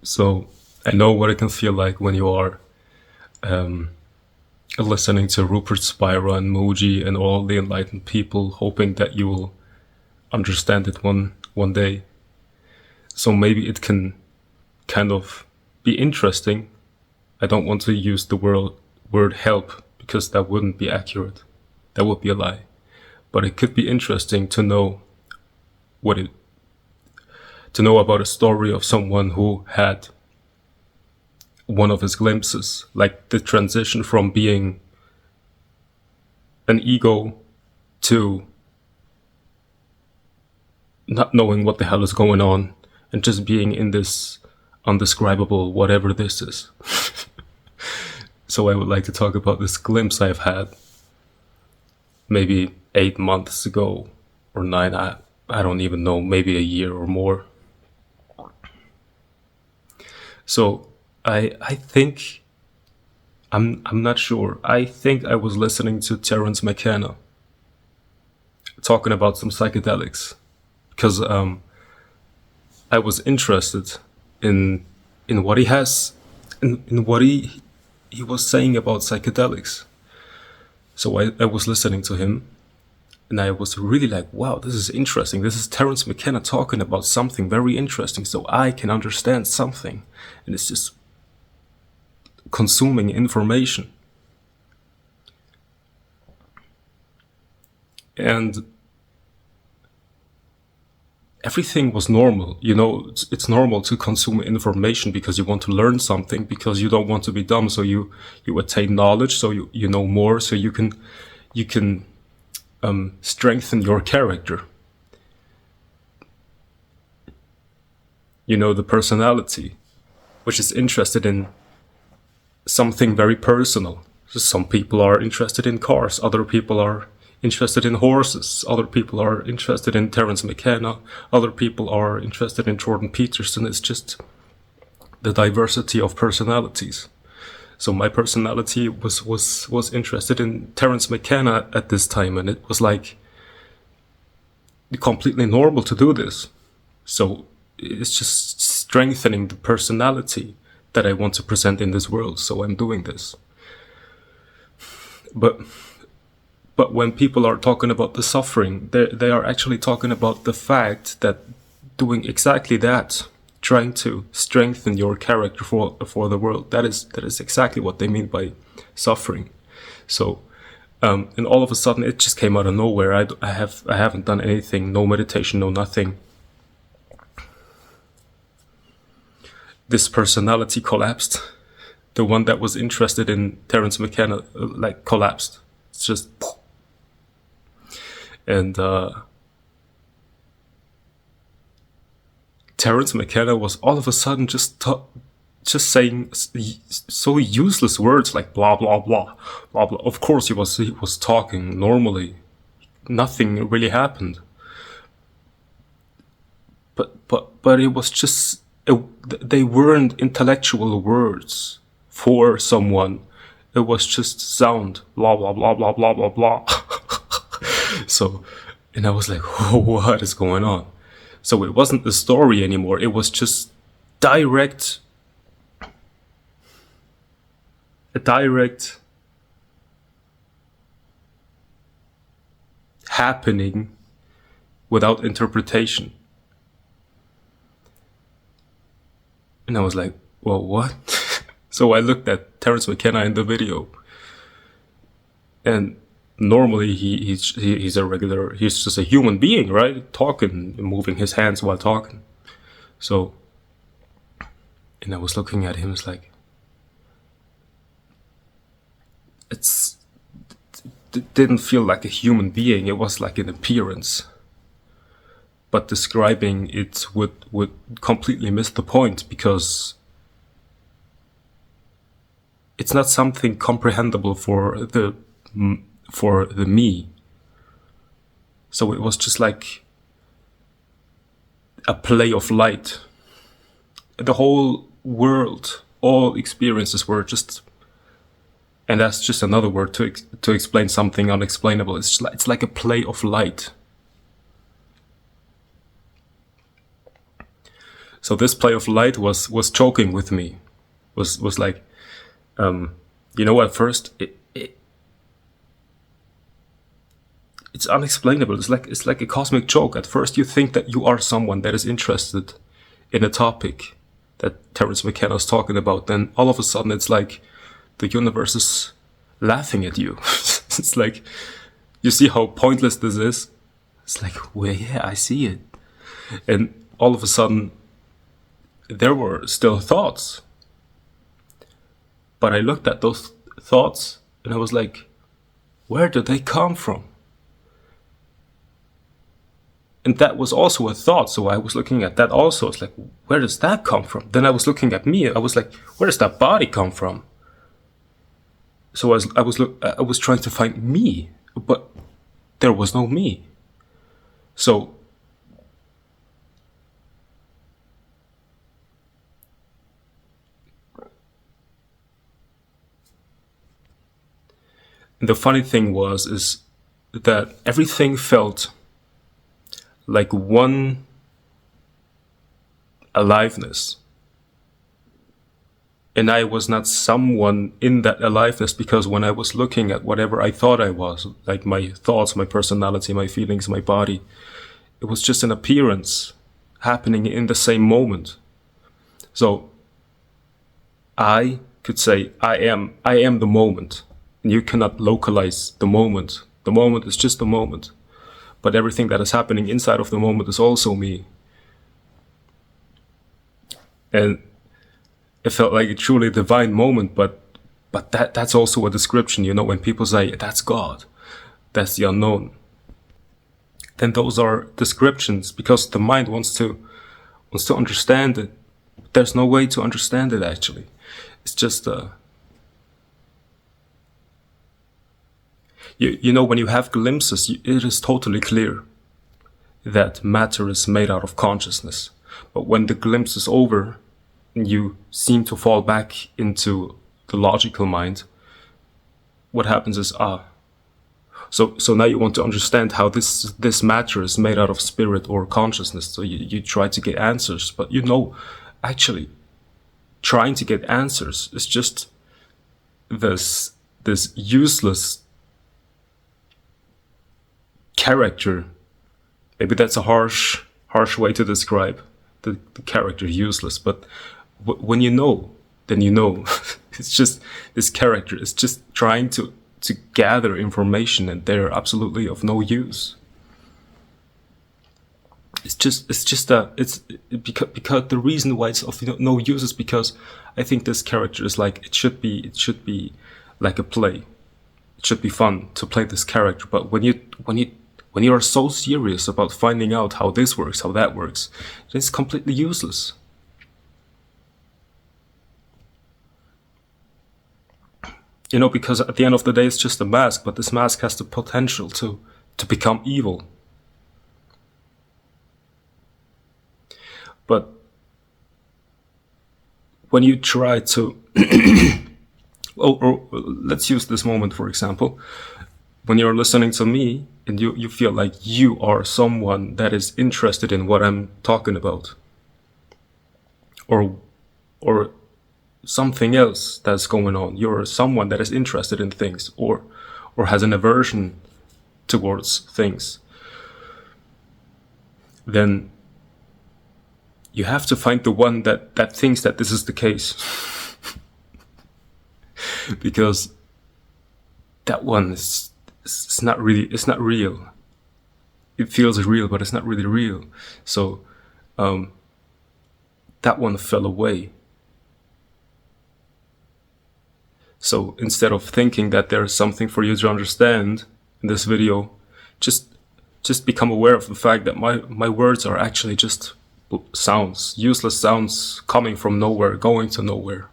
So I know what it can feel like when you are um, listening to Rupert Spira and Muji and all the enlightened people, hoping that you will understand it one day. So maybe it can kind of be interesting. I don't want to use the word help because that wouldn't be accurate. That would be a lie. But it could be interesting to know what it to know about a story of someone who had one of his glimpses, like the transition from being an ego to not knowing what the hell is going on and just being in this undescribable whatever this is. So I would like to talk about this glimpse I've had maybe 8 months ago or nine. I don't even know, maybe a year or more. So I think I'm not sure. I think I was listening to Terrence McKenna talking about some psychedelics because I was interested in what he has in what he was saying about psychedelics. So I was listening to him and I was really like, wow, this is interesting. This is Terrence McKenna talking about something very interesting so I can understand something. And it's just consuming information. And everything was normal. You know, it's normal to consume information because you want to learn something, because you don't want to be dumb. So you attain knowledge, so you know more, so you can strengthen your character. You know, the personality, which is interested in something very personal. So some people are interested in cars, other people are interested in horses, other people are interested in Terrence McKenna, other people are interested in Jordan Peterson. It's just the diversity of personalities. So my personality was interested in Terrence McKenna at this time, and it was like completely normal to do this. So it's just strengthening the personality that I want to present in this world. So I'm doing this. But when people are talking about the suffering, they are actually talking about the fact that doing exactly that, trying to strengthen your character for the world, that is exactly what they mean by suffering. So and all of a sudden it just came out of nowhere. I haven't done anything, no meditation, no nothing. This personality collapsed. The one that was interested in Terrence McKenna like collapsed. It's just, and Terrence McKenna was all of a sudden just saying so useless words like blah blah blah blah blah. Of course he was talking normally. Nothing really happened. But it was just they weren't intellectual words for someone. It was just sound blah blah blah blah blah blah blah. So, and I was like, oh, what is going on? So it wasn't the story anymore. It was just a direct happening without interpretation. And I was like, well, what? So I looked at Terrence McKenna in the video, and normally he's a regular, he's just a human being, right? Talking, moving his hands while talking. So, and I was looking at him, it's like, it didn't feel like a human being. It was like an appearance. But describing it would completely miss the point, because it's not something comprehensible for the me. So it was just like a play of light. The whole world, all experiences were just, and that's just another word to explain something unexplainable. It's like a play of light. So this play of light was joking with me, was like, at first it's unexplainable. It's like a cosmic joke. At first you think that you are someone that is interested in a topic that Terrence McKenna is talking about. Then all of a sudden it's like the universe is laughing at you. It's like, you see how pointless this is? It's like, well, yeah, I see it. And all of a sudden there were still thoughts. But I looked at those thoughts and I was like, where did they come from? And that was also a thought, so I was looking at that also. It's like, where does that come from? Then I was looking at me. I was like, where does that body come from? So I was trying to find me, but there was no me. So the funny thing is that everything felt like one aliveness. And I was not someone in that aliveness, because when I was looking at whatever I thought I was, like my thoughts, my personality, my feelings, my body, it was just an appearance happening in the same moment. So I could say, I am the moment. And you cannot localize the moment. The moment is just the moment. But everything that is happening inside of the moment is also me. And it felt like a truly divine moment, but that's also a description, when people say, that's God, that's the unknown. Then those are descriptions, because the mind wants to understand it. There's no way to understand it, actually. It's just when you have glimpses, it is totally clear that matter is made out of consciousness. But when the glimpse is over and you seem to fall back into the logical mind, what happens is, so now you want to understand how this matter is made out of spirit or consciousness. So you try to get answers, but actually trying to get answers is just this useless character. Maybe that's a harsh way to describe the character, useless. But when you know, then you know. It's just, this character is just trying to gather information, and they're absolutely of no use. Because the reason why it's of no use is because I think this character is like, it should be like a play. It should be fun to play this character. But when you are so serious about finding out how this works, how that works, it's completely useless. Because at the end of the day, it's just a mask, but this mask has the potential to become evil. But when you try to, or let's use this moment for example, when you're listening to me and you feel like you are someone that is interested in what I'm talking about, or something else that's going on, you're someone that is interested in things, or has an aversion towards things, then you have to find the one that thinks that this is the case. Because that one is not real. It feels real, but it's not really real. So that one fell away. So instead of thinking that there's something for you to understand in this video, just become aware of the fact that my words are actually just sounds, useless sounds coming from nowhere, going to nowhere.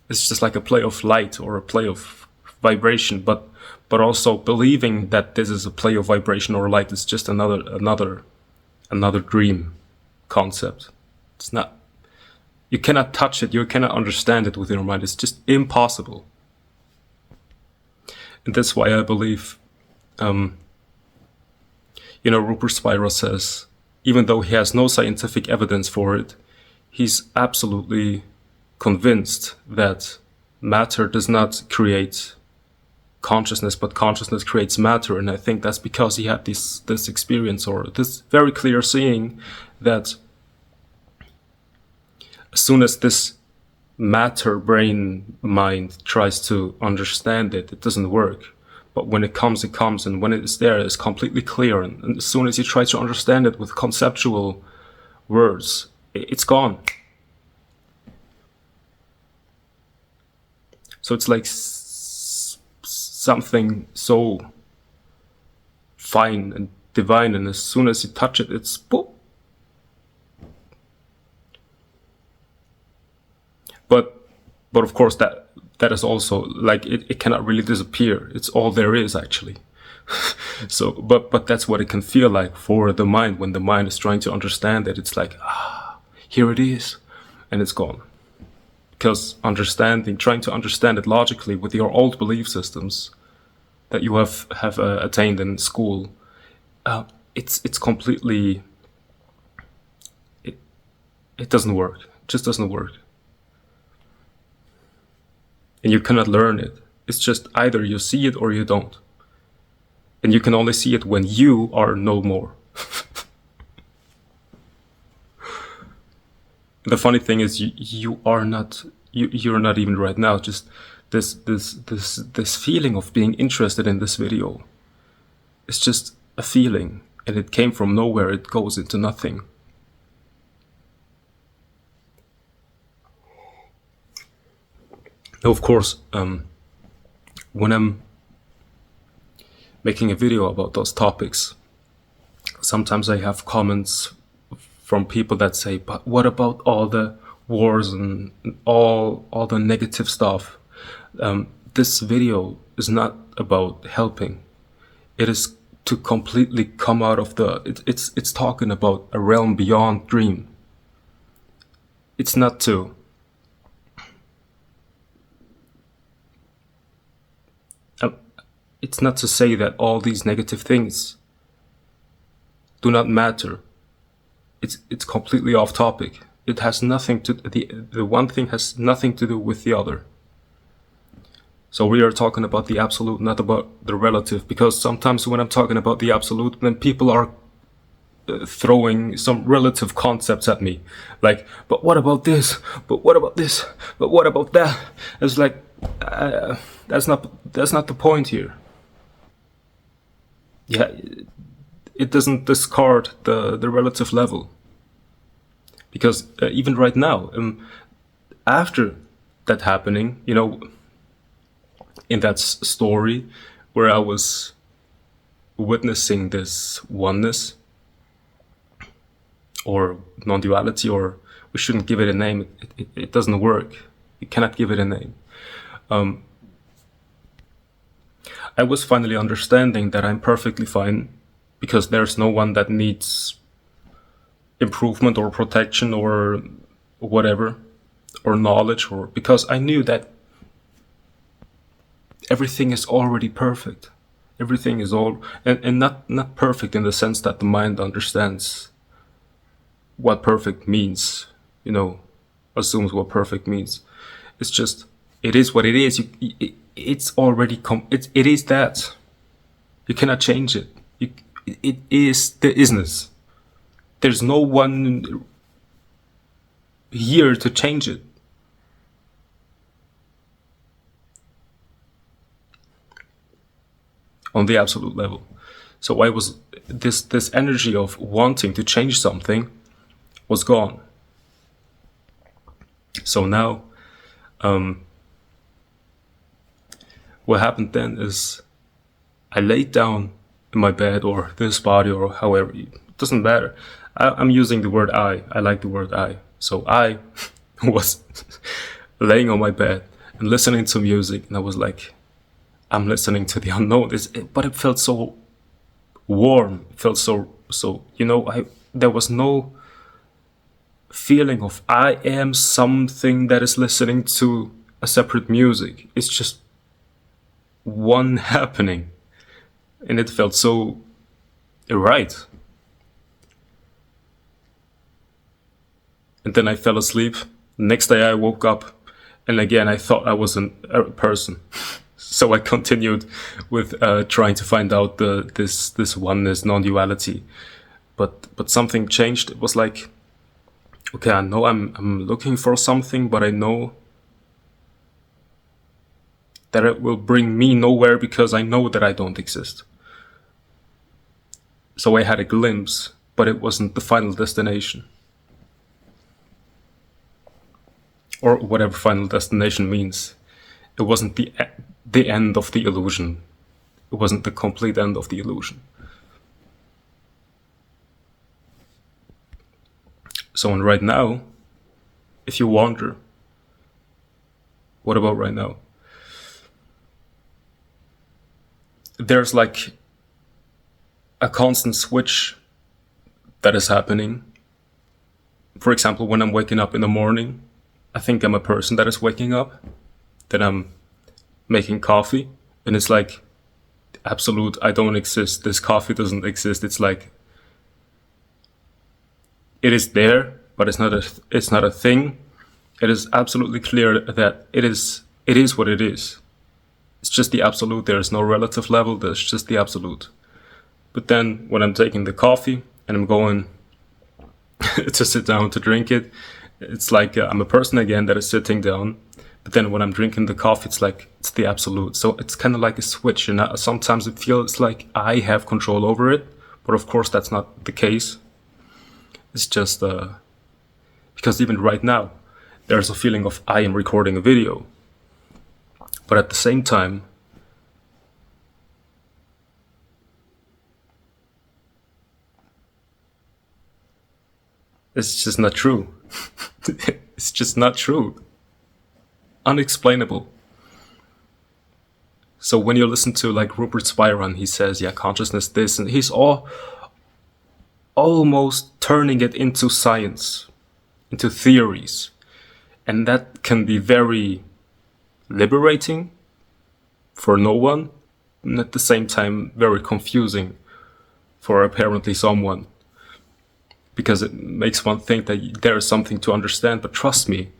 It's just like a play of light or a play of vibration, but also believing that this is a play of vibration or light is just another dream concept. It's not. You cannot touch it. You cannot understand it with your mind. It's just impossible. And that's why I believe, Rupert Spira says even though he has no scientific evidence for it, he's absolutely convinced that matter does not create consciousness, but consciousness creates matter. And I think that's because he had this experience, or this very clear seeing, that as soon as this matter brain mind tries to understand it, it doesn't work. But when it comes, it comes, and when it is there, it's completely clear. And as soon as you try to understand it with conceptual words, it's gone. So it's like something so fine and divine, and as soon as you touch it, it's boop. But of course that is also like it cannot really disappear. It's all there is, actually. So but that's what it can feel like for the mind when the mind is trying to understand it. It's like, here it is, and it's gone. Because trying to understand it logically with your old belief systems that you have attained in school, it's completely, it doesn't work. It just doesn't work. And you cannot learn it. It's just either you see it or you don't. And you can only see it when you are no more. The funny thing is you're not even right now. Just this feeling of being interested in this video. It's just a feeling, and it came from nowhere. It goes into nothing. Of course, when I'm making a video about those topics, sometimes I have comments from people that say, but what about all the wars and all the negative stuff? This video is not about helping. It is to completely come out of it's talking about a realm beyond dream. It's not to it's not to say that all these negative things do not matter. It's completely off topic. It has nothing to the one thing has nothing to do with the other. So we are talking about the absolute, not about the relative, because sometimes when I'm talking about the absolute, then people are throwing some relative concepts at me, like, but what about this? But what about this? But what about that? It's like that's not the point here. Yeah, it doesn't discard the relative level, because even right now, after that happening, in that story where I was witnessing this oneness or non-duality, or we shouldn't give it a name. It doesn't work. You cannot give it a name. I was finally understanding that I'm perfectly fine, because there's no one that needs improvement or protection or whatever, or knowledge, or because I knew that everything is already perfect. Everything is all, and not perfect in the sense that the mind understands what perfect means, assumes what perfect means. It's just, it is what it is. It's already it is that. You cannot change it. It is the isness. There's no one here to change it. On the absolute level. So I was this energy of wanting to change something was gone. So now, what happened then is I laid down in my bed, or this body, or however, it doesn't matter. I'm using the word I. I like the word I. So I was laying on my bed and listening to music, and I was like, I'm listening to the unknown. But it felt so warm. It felt so there was no feeling of I am something that is listening to a separate music. It's just one happening, and it felt so right. and then I fell asleep. Next day I woke up, and again I thought I was a person. So I continued with trying to find out this oneness, non-duality. But something changed. It was like, okay, I know I'm looking for something, but I know that it will bring me nowhere because I know that I don't exist. So I had a glimpse, but it wasn't the final destination. Or whatever final destination means. It wasn't the end of the illusion. It wasn't the complete end of the illusion. So and right now, if you wonder, what about right now? There's like a constant switch that is happening. For example, when I'm waking up in the morning, I think I'm a person that is waking up. Then I'm making coffee, and it's like, absolute, I don't exist. This coffee doesn't exist. It's like, it is there, but it's not a thing. It is absolutely clear that it is what it is. It's just the absolute. There is no relative level. There's just the absolute. But then when I'm taking the coffee and I'm going to sit down to drink it, it's like I'm a person again that is sitting down. But then when I'm drinking the coffee, it's like it's the absolute. So it's kind of like a switch, and sometimes it feels like I have control over it. But of course, that's not the case. It's just because even right now, there's a feeling of I am recording a video. But at the same time, it's just not true. It's just not true. Unexplainable. So when you listen to like Rupert Spira, he says, yeah, consciousness this, and he's almost turning it into science, into theories. And that can be very liberating for no one, and at the same time very confusing for apparently someone. Because it makes one think that there is something to understand, but trust me,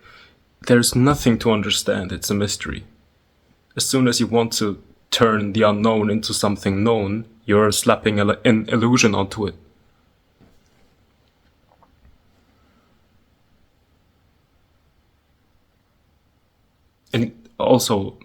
there's nothing to understand. It's a mystery. As soon as you want to turn the unknown into something known, you're slapping an illusion onto it. And also,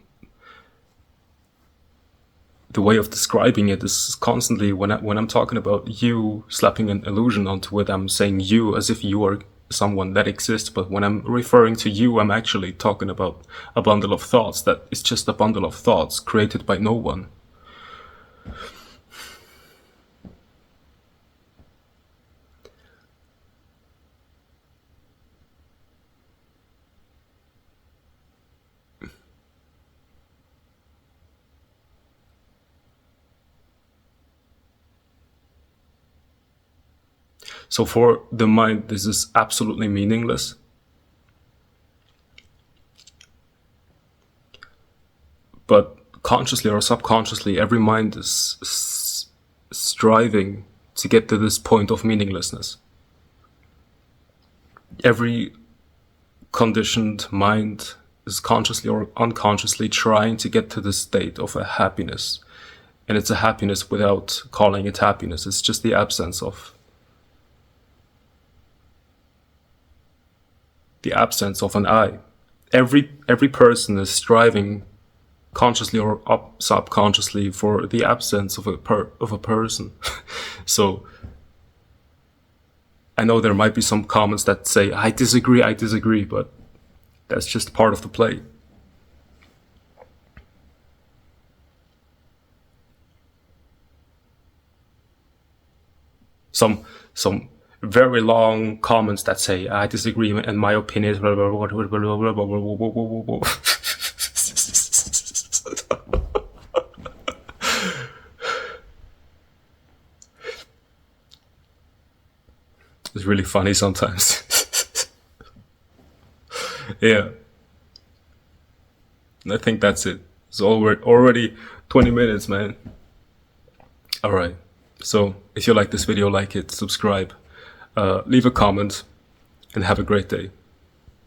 the way of describing it is constantly, when I'm talking about you slapping an illusion onto it, I'm saying you as if you are someone that exists. But when I'm referring to you, I'm actually talking about a bundle of thoughts that is just a bundle of thoughts created by no one. So for the mind, this is absolutely meaningless. But consciously or subconsciously, every mind is striving to get to this point of meaninglessness. Every conditioned mind is consciously or unconsciously trying to get to this state of a happiness. And it's a happiness without calling it happiness. It's just the absence of an I. Every person is striving consciously or subconsciously for the absence of a person. So I know there might be some comments that say I disagree, but that's just part of the play. Some very long comments that say I disagree and my opinion is blah, blah, blah, blah, blah, blah, blah, blah, blah, blah. It's really funny sometimes. Yeah, I think that's it. It's already 20 minutes, man. Alright, so if you like this video, like it, subscribe, leave a comment, and have a great day.